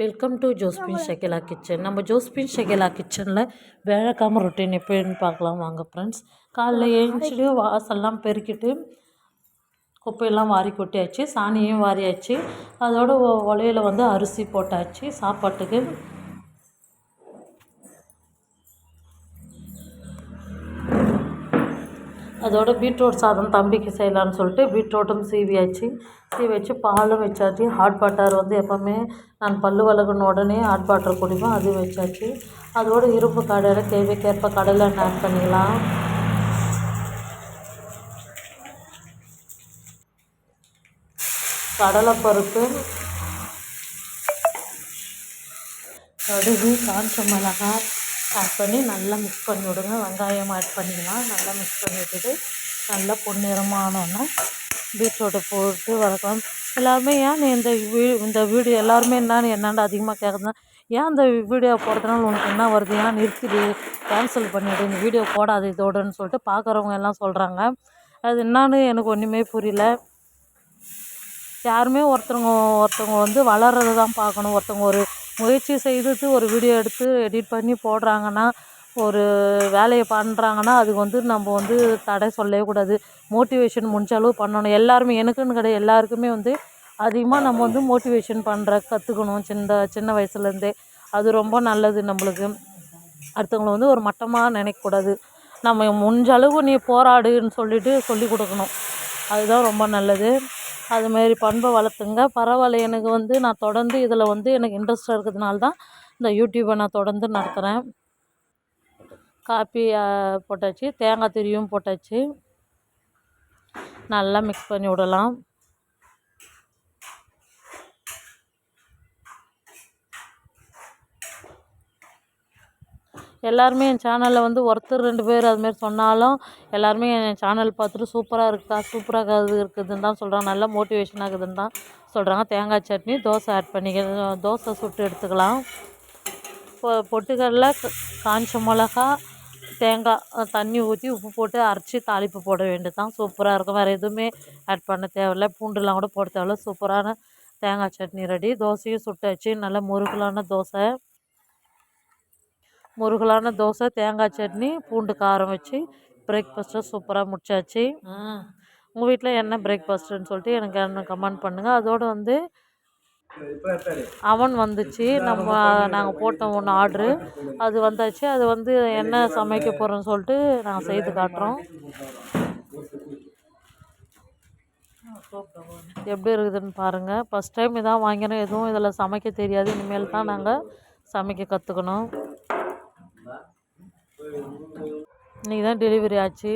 Welcome to Josephine Shakila kitchen. நம்ம Josephine Shakila கிச்சனில் வேலைக்காம routine எப்படின்னு பார்க்கலாம் வாங்க ஃப்ரெண்ட்ஸ். காலைல எழுந்திரிச்சிட்டு வாசல்லாம் பெருக்கிட்டு குப்பையெல்லாம் வாரி கொட்டியாச்சு, சாணியும் வாரியாச்சு. அதோட ஒலையில் வந்து அரிசி போட்டாச்சு சாப்பாட்டுக்கு. அதோட பீட்ரூட் சாதம் தம்பிக்கு செய்யலான்னு சொல்லிட்டு பீட்ரூட்டும் சீவி வச்சு பாலும் வச்சாச்சு. ஹாட் வாட்டர் வந்து எப்போவுமே நான் பல் விளக்குன உடனே ஹாட் வாட்டர் குடிப்பேன், அது வச்சாச்சு. அதோட இரும்பு கடையில் தேவைக்கேற்ப கடலை ஆட் பண்ணிக்கலாம். கடலைப்பருப்பு, கடுகு, காஞ்ச மிளகாய் ஆட் பண்ணி நல்லா மிக்ஸ் பண்ணி விடுங்க. வெங்காயம் ஆட் பண்ணிக்கலாம். நல்லா மிக்ஸ் பண்ணி விட்டுட்டு நல்லா பொன்னிறமானோன்னா பீட்ரூட்டை போட்டு வதக்கலாம். எல்லாருமே ஏன் நீ இந்த வீடியோ எல்லாருமே என்னான்னு அதிகமாக கேட்குறதுனா, ஏன் இந்த வீடியோ போடுறதுனால உனக்கு என்ன வருது, ஏன் நிறுத்திடு, கேன்சல் பண்ணிவிடு, இந்த வீடியோ போடாது இதோடன்னு சொல்லிட்டு பார்க்குறவங்க எல்லாம் சொல்கிறாங்க. அது என்னான்னு எனக்கு ஒன்றுமே புரியல. யாருமே ஒருத்தவங்க வந்து வளர்றது தான் பார்க்கணும். ஒருத்தவங்க ஒரு முயற்சி செய்துட்டு ஒரு வீடியோ எடுத்து எடிட் பண்ணி போடுறாங்கன்னா, ஒரு வேலையை பண்ணுறாங்கன்னா, அதுக்கு வந்து நம்ம வந்து தடை சொல்லவே கூடாது. மோட்டிவேஷன் முடிஞ்ச அளவு பண்ணணும். எல்லாருமே எனக்குன்னு கிடையாது, எல்லாருக்குமே வந்து அதிகமாக நம்ம வந்து மோட்டிவேஷன் கற்றுக்கணும் சின்ன வயசுலேருந்தே. அது ரொம்ப நல்லது நம்மளுக்கு. அடுத்தவங்களை வந்து ஒரு மட்டமாக நினைக்கக்கூடாது. நம்ம முடிஞ்ச அளவு நீ போராடுன்னு சொல்லிட்டு சொல்லி கொடுக்கணும். அதுதான் ரொம்ப நல்லது. அதுமாரி பண்பை வளர்த்துங்க. பரவாயில்ல, எனக்கு வந்து நான் தொடர்ந்து இதில் வந்து எனக்கு இன்ட்ரெஸ்ட்டாக இருக்கிறதுனால தான் இந்த யூடியூப்பை நான் தொடர்ந்து நடத்துகிறேன். காப்பி போட்டாச்சு, தேங்காய் துருவியும் போட்டாச்சு. நல்லா மிக்ஸ் பண்ணி விடலாம். எல்லாருமே என் சேனலில் வந்து ஒருத்தர் 2 பேர் அதுமாரி சொன்னாலும் எல்லாருமே என் சேனல் பார்த்துட்டு சூப்பராக இருக்குதுன்னு தான் சொல்கிறாங்க. நல்லா மோட்டிவேஷன் ஆகுதுன்னு தான் சொல்கிறாங்க. தேங்காய் சட்னி, தோசை ஆட் பண்ணிக்கலாம். தோசை சுட்டு எடுத்துக்கலாம். பொட்டுக்கடலை, காஞ்ச மிளகா, தேங்காய் தண்ணி ஊற்றி உப்பு போட்டு அரைச்சி தாளிப்பு போட வேண்டியது தான். சூப்பராக இருக்கும். வேறு எதுவுமே ஆட் பண்ண தேவையில்ல, பூண்டுலாம் கூட போட தேவையில்ல. சூப்பரான தேங்காய் சட்னி ரெடி. தோசையும் சுட்டாச்சு. நல்லா முருகலான தோசை, தேங்காய் சட்னி, பூண்டு காரம் வச்சு பிரேக்ஃபாஸ்ட்டை சூப்பராக முடிச்சாச்சு. உங்கள் வீட்டில் என்ன பிரேக்ஃபாஸ்ட்டுன்னு சொல்லிட்டு எனக்கு கமெண்ட் பண்ணுங்கள். அதோடு வந்து அவன் வந்துச்சு. நாங்கள் போட்டோம் ஒன்று ஆர்ட்ரு, அது வந்தாச்சு. அது வந்து என்ன சமைக்க போகிறோன்னு சொல்லிட்டு நாங்கள் செய்து காட்டுறோம். எப்படி இருக்குதுன்னு பாருங்கள். ஃபஸ்ட் டைம் இதான் வாங்கினோம். எதுவும் இதில் சமைக்க தெரியாது. இனிமேல் தான் நாங்கள் சமைக்க கற்றுக்கணும். இன்றைக்கி தான் டெலிவரி ஆச்சு.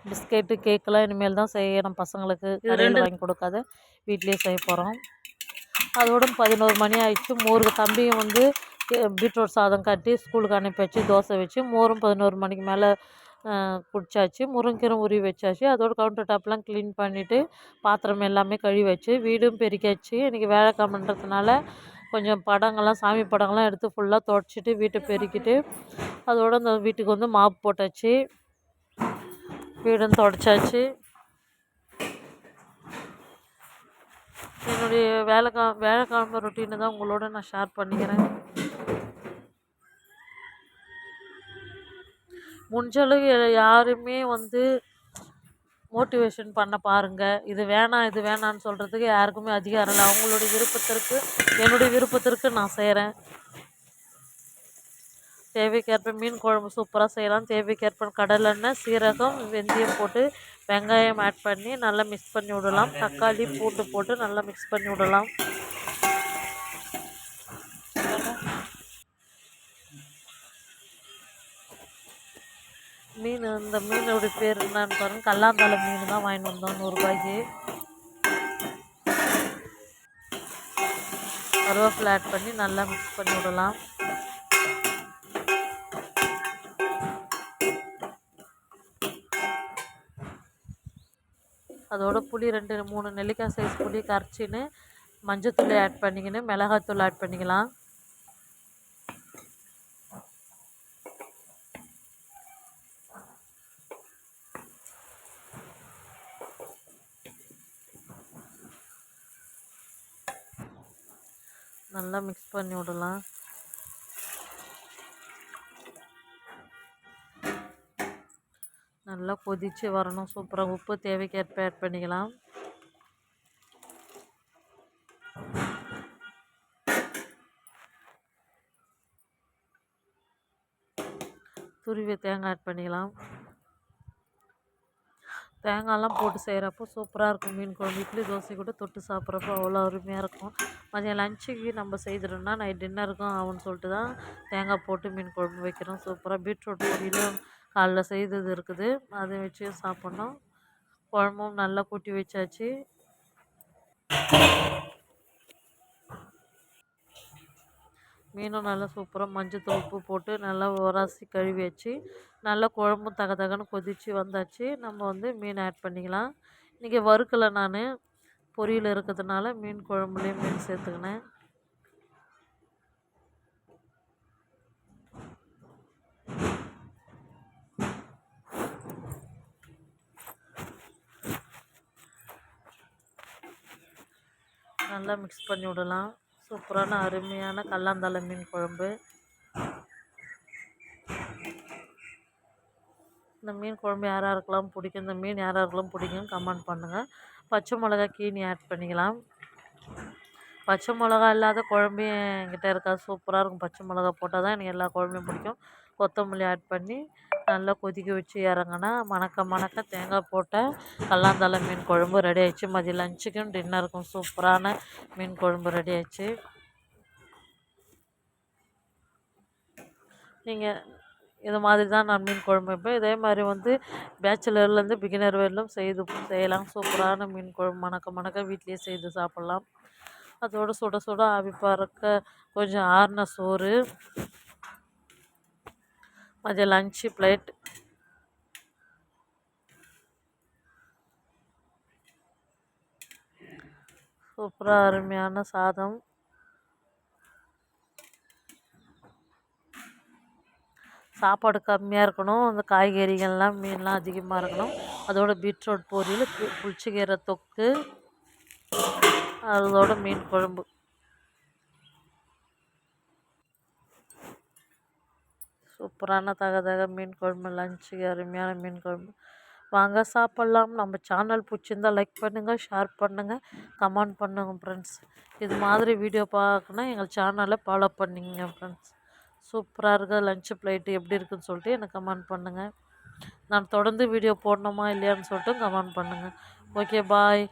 பிஸ்கெட்டு, கேக்கெலாம் இனிமேல் தான் செய்யணும். பசங்களுக்கு கடையில் வாங்கி கொடுக்காத வீட்லேயே செய்ய போகிறோம். அதோட 11 மணி ஆயிடுச்சு. மோருக்கு தம்பியும் வந்து பீட்ரூட் சாதம் கட்டி ஸ்கூலுக்கு அனுப்பி வச்சு தோசை வச்சு மோரும் 11 மணிக்கு மேலே குடிச்சாச்சு. முருங்கீரை உருவி வச்சாச்சு. அதோட கவுண்டர் டாப்லாம் க்ளீன் பண்ணிவிட்டு பாத்திரம் எல்லாமே கழுவி வச்சு வீடும் பெருக்கியாச்சு. இன்றைக்கி வேலைக்காமன்றதுனால கொஞ்சம் சாமி படங்கள்லாம் எடுத்து ஃபுல்லாக துடைச்சிட்டு வீட்டை பெருக்கிட்டு அதோட அந்த வீட்டுக்கு வந்து மாப்பு போட்டாச்சு. வீடும் துடைச்சாச்சு. என்னுடைய வேலைக்கிழமை ரொட்டீனை தான் உங்களோட நான் ஷேர் பண்ணிக்கிறேன். முடிஞ்சளவு யாருமே வந்து மோட்டிவேஷன் பண்ண பாருங்கள். இது வேணான்னு சொல்கிறதுக்கு யாருக்குமே அதிகாரம் இல்லை. அவங்களுடைய விருப்பத்திற்கு, என்னுடைய விருப்பத்திற்கு நான் செய்கிறேன். தேவைக்கேற்ப மீன் குழம்பு சூப்பராக செய்யலாம். தேவைக்கேற்ப கடலெண்ணெய், சீரகம், வெந்தயம் போட்டு வெங்காயம் ஆட் பண்ணி நல்லா மிக்ஸ் பண்ணி விடலாம். தக்காளி, பூண்டு போட்டு நல்லா மிக்ஸ் பண்ணி விடலாம். இந்த மீனோட பேர் என்னன்னு பாருங்கள். கல்லாந்தலை மீன் தான் வாங்கிட்டு வந்தோம் 100 ரூபாய்க்கு. கருவேப்பிலை ஆட் பண்ணி நல்லா மிக்ஸ் பண்ணி விடலாம். அதோட புளி 2-3 நெல்லிக்காய் சைஸ் புளி கரைச்சின்னு மஞ்சத்தூள் ஆட் பண்ணிக்கின்னு மிளகாத்தூள் ஆட் பண்ணிக்கலாம். நல்லா மிக்ஸ் பண்ணி விடலாம். நல்லா கொதித்து வரணும். சூப்பராக உப்பு தேவைக்கேற்ப ஆட் பண்ணிக்கலாம். துருவிய தேங்காய் ஆட் பண்ணிக்கலாம். தேங்காயெல்லாம் போட்டு செய்கிறப்போ சூப்பராக இருக்கும் மீன் குழம்பு. இட்லி தோசை கூட தொட்டு சாப்பிட்றப்போ அவ்வளோ அருமையாக இருக்கும். மதியம் லஞ்சுக்கு நம்ம செய்துட்டோம்னா நைட் டின்னருக்கும் ஆகும்னு சொல்லிட்டு தான் தேங்காய் போட்டு மீன் குழம்பு வைக்கிறோம். சூப்பராக பீட்ரூட் பொரியலும் காலைல செய்தது இருக்குது, அதை வச்சு சாப்பிட்ணும். குழம்பும் நல்லா கூட்டி வச்சாச்சு. மீனும் நல்லா சூப்பராக மஞ்சள் உப்பு போட்டு நல்லா உரசி கழுவி வச்சு நல்லா குழம்பும் தகன்னு கொதித்து வந்தாச்சு. நம்ம வந்து மீன் ஆட் பண்ணிக்கலாம். இன்றைக்கி வறுக்கலை, நான் பொரியல் இருக்கிறதுனால மீன் குழம்புலேயே மீன் சேர்த்துக்கினேன். நல்லா மிக்ஸ் பண்ணி விடலாம். சூப்பரான அருமையான கல்லாந்தலை மீன் குழம்பு. இந்த மீன் குழம்பு யாராருக்கெல்லாம் பிடிக்கும், இந்த மீன் யாராருக்கெல்லாம் பிடிக்கும் கமெண்ட் பண்ணுங்கள். பச்சை மிளகா கீனி ஆட் பண்ணிக்கலாம். பச்சை மிளகா இல்லாத குழம்பு என்கிட்ட இருக்காது, சூப்பராக இருக்கும். பச்சை மிளகா போட்டால் தான் எனக்கு எல்லா குழம்பையும் பிடிக்கும். கொத்தமல்லி ஆட் பண்ணி நல்லா கொதிக்க வச்சு இறங்கினா மணக்க தேங்காய் போட்ட கல்லாந்தலை மீன் குழம்பு ரெடி ஆயிடுச்சு. மதியம் லஞ்சுக்கும் டின்னருக்கும் சூப்பரான மீன் குழம்பு ரெடி ஆயிடுச்சு. நீங்கள் இது மாதிரி தான் நான் மீன் குழம்பு வைப்பேன். இதே மாதிரி வந்து பேச்சுலர்லேருந்து பிகினர் வரையிலும் செய்யலாம். சூப்பரான மீன் குழம்பு மணக்க வீட்லேயே செய்து சாப்பிட்லாம். அதோடு சுட சுட ஆவி பறக்க கொஞ்சம் ஆறின சோறு, மதியம் லஞ்சு பிளேட். சூப்பராக அருமையான சாதம். சாப்பாடு கம்மியாக இருக்கணும், அந்த காய்கறிகள்லாம் மீன்லாம் அதிகமாக இருக்கணும். அதோட பீட்ரூட் பொரியல், புளிச்சக்கீரை தொக்கு, அதோட மீன் குழம்பு. சூப்பரான தக மீன் குழம்பு லஞ்சுக்கு அருமையான மீன் குழம்பு. வாங்க சாப்பிட்லாம். நம்ம சேனல் பிடிச்சிருந்தால் லைக் பண்ணுங்கள், ஷேர் பண்ணுங்கள், கமெண்ட் பண்ணுங்கள் ஃப்ரெண்ட்ஸ். இது மாதிரி வீடியோ பார்க்கணுன்னா எங்கள் சேனலை ஃபாலோ பண்ணிங்க ஃப்ரெண்ட்ஸ். சூப்பராக இருக்குது. லஞ்சு பிளேட்டு எப்படி இருக்குதுன்னு சொல்லிட்டு எனக்கு கமெண்ட் பண்ணுங்கள். நான் தொடர்ந்து வீடியோ போடணுமா இல்லையான்னு சொல்லிட்டு கமெண்ட் பண்ணுங்கள். ஓகே, பாய்.